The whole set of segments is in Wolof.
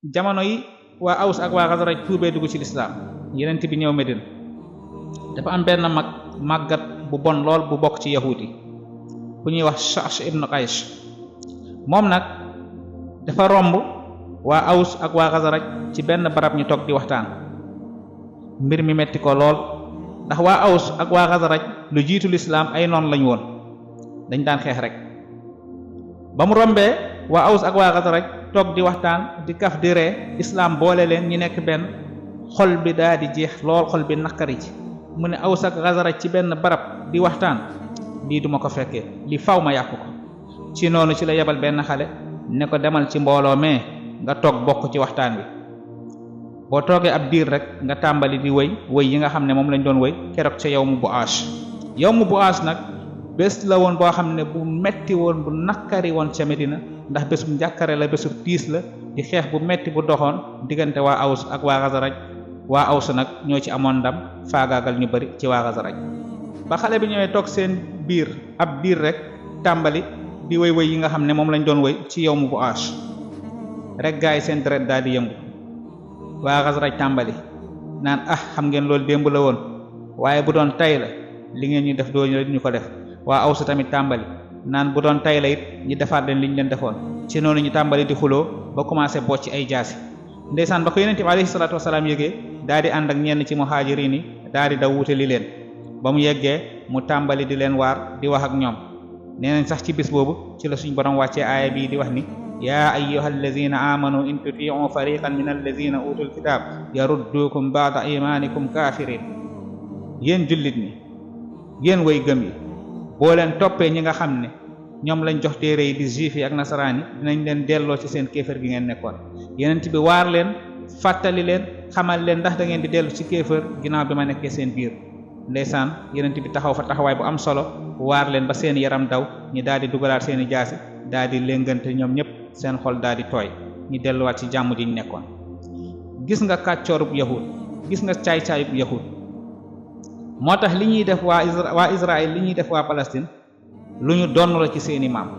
jamono yi waa Aws ak waa Xasraj tuubee dugg ci lislaam Yonent bi ñëw Medina dafa am benn màggat bu bon lool bu bokk ci yahuud yi ku ñuy wax Sha'sh ibn Qays moom nag dafa romb waa Aws ak waa Xasraj ci benn barab ñu toog di waxtaan mbir mi metti ko lool ndax waa Aws ak waa Xasraj lu jiitu lislaam ay noon lañ woon dañ daan xeex rek ba mu rombee waa Aws ak waa Xasraj toog di waxtaan di kaf di ree islaam boole leen ñi nekk benn xol bi daa di jeex lool xol bi naqari ci mu ne Aws ak Xasraj ci benn barab di waxtaan lii duma ko fekkee li faw ma yàqu ko ci noonu ci la yebal benn xale ne ko demal ci mbooloo mee nga toog bokk ci waxtaan wi boo toogee ab diir rek nga tàmbali di wëy yi nga xam ne moom lañ doon wëy keroog ca yawmu Bu'aas nag bés la woon boo xam ne bu metti woon bu nakkari woon ca Medina ndax bés bu njàkkare la bésu tiis la di xeex bu metti bu doxoon diggante waa Aws ak waa Xasraj waa Aws nag ñoo ci amoon ndam faagaagal ñu bari ci waa Xasraj ba xale bi ñëwee toog seen biir ab diir rek tàmbali di wëy yi nga xam ne moom lañ doon wëy ci yawmu Bu'aas rek gaa yi seen deret daal di yëngu waa Xasraj tàmbali naan xam ngeen loolu démb la woon waaye bu doon tay la li ngeen ñu def doo ñu ko def waa Aws tamit tàmbali naan bu doon tay la it ñi defaat leen li ñu leen defoon ci noonu ñu tàmbali di xuloo ba commencé bocc ay jaasi ndeysaan ba ko Yonent bi alayhi salaatu wasalaam yëgee daal di ànd ak ñenn ci muhaajiriin yi daal di daw wutali leen ba mu yeggee mu tàmbali di leen waar di wax ak ñoom nee nañ sax ci bis boobu ci la suñ borom wàccee aaya bii di wax ni yaa ayyuha allazina amanu in tuti'u fariqan min allazina utul kitab yaruddukum ba'da imanikum kafirin yéen jullit ñi yéen way gëm yi boo leen toppee ñi nga xam ne ñoom lañ jox téere yi di juif yi ak nasaraan yi dinañ leen delloo ci seen kéefër gi ngeen nekkoon Yonent bi waar leen fàttali leen xamal leen ndax da ngeen di dellu ci kéefër ginnaaw bi ma nekkee seen biir ndeysaan Yonent bi taxaw fa taxawaay bu am solo waar leen ba seen yaram daw ñi daal di dugalaat seeni jaasi daal di léngante ñoom ñëpp seen xol daal di tooy ñu delluwaat ci jàmm ji ñu nekkoon gis nga kàccoorub yahud gis nga caay-caayub yahud moo tax li ñuy def waa Israël li ñuy def waa Palestine lu ñu donn la ci seeni maam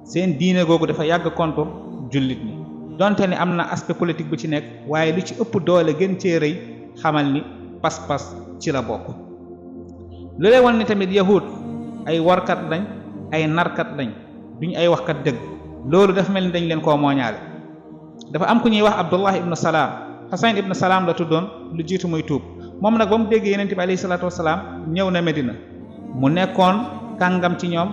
seen diine googu dafa yàgg contre jullit ñi donte ni am na aspect politique bu ci nekk waaye lu ci ëpp doole gën cee rëy xamal ni pas-pas ci la bokk lu lay won ni tamit yahud ay warkat lañ ay narkat lañ duñ ay waxkat dëgg loolu dafa mel ni dañ leen koo mooñaale dafa am ku ñuy wax Abdullah ibn Salaam Husayn ibn Salaam la tuddoon lu jiitu muy tuub moom nag ba mu déggee Yonent bi alayhi salaatu wasalaam ñëw na Medina mu nekkoon kàngam ci ñoom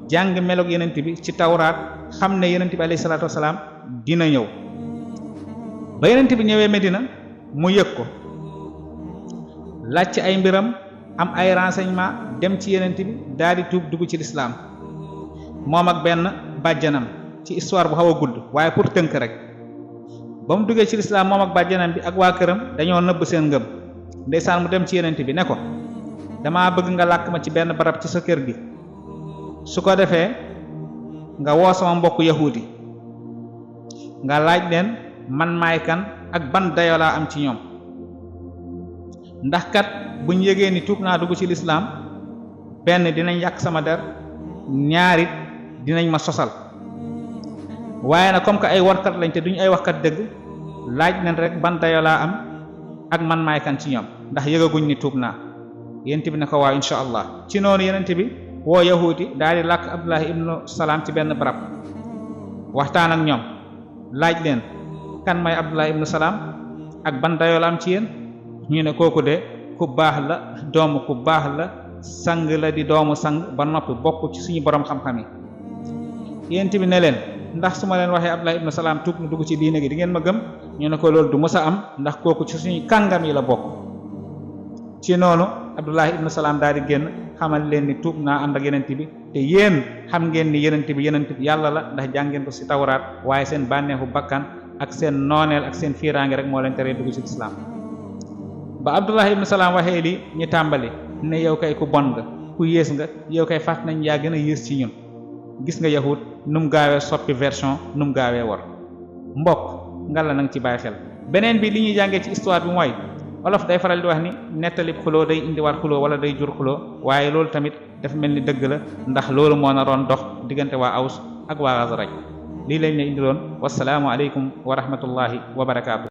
jàng meloog Yonent bi ci tawraat xam ne Yonent bi alayhi salaatu wasalaam dina ñëw ba Yonent bi ñëwee Medina mu yëg ko laaj ci ay mbiram am ay renseignement dem ci Yonent bi daal di tuub dugg ci lislaam moom ak benn bàjjanam ci histoire bu xaw a gudd waaye pour tënk rek ba mu duggee ci lislaam moom ak bàjjanam bi ak waa këram dañoo nëbb seen ngëm ndeysaan mu dem ci Yonent bi ne ko damaa bëgg nga làkk ma ci benn barab ci sa kër gi su ko defee nga woo sama mbokk yahudi nga laaj leen man maay kan ak ban dayoo laa am ci ñoom ndax kat buñ yëgee ni tuub naa dugg ci lislaam benn dinañ yàq sama der ñaarit dinañ ma sosal waaye nag comme que ay warkat lañ te duñ ay waxkat dëgg laaj leen rek ban dayoo laa am ak man maay kan ci ñoom ndax yëgaguñ ni tuub naa Yonent bi ne ko waaw insha allah ci noonu Yonent bi woo yahuudi daal di làkk Abdullah ibnu Salaam ci benn barab waxtaan ak ñoom laaj leen kan may Abdullah ibnu Salaam ak ban dayoo la am ci yéen ñu ne kooku de ku baax la doomu ku baax la sang la di doomu sang ba noppi bokk ci suñu borom xam-xam yi Yonent bi ne leen ndax su ma leen waxee Abdullah ibnu Salaam tuub na dugg ci diine gi di ngeen ma gëm ñu ne ko loolu du mës a am ndax kooku ci suñu kàngam yi la bokk ci noonu Abdullah ibnu Salaam daal di génn xamal leen ni tuub naa ànd ak Yonent bi te yéen xam ngeen ni Yonent bi yàlla la ndax jàngeen ko ci tawraat waaye seen bànneexu bakkan ak seen nooneel ak seen fiiraange rek moo leen teree dugg ci lislaam ba Abdullah ibnu Salaam waxee li ñu tàmbali ne yow kay ku bon nga ku yées nga yow kay fàtt nañ yaa gën a yées ci ñun gis nga yahud nu mu gaawee soppi version nu mu gaawee war mbokk nga la nang ci bàyyi xel beneen bi li ñuy jàngee ci histoire bi mooy olof day faral di wax ni nettalib xuloo day indiwaat xuloo wala day jur xuloo waaye loolu tamit dafa mel ni dëgg la ndax loolu moo naroon dox diggante waa Aws ak waa Xasraj lii lañ ne indiloon wasalaamu aleykum wa rahmatullahi wa barakaatu.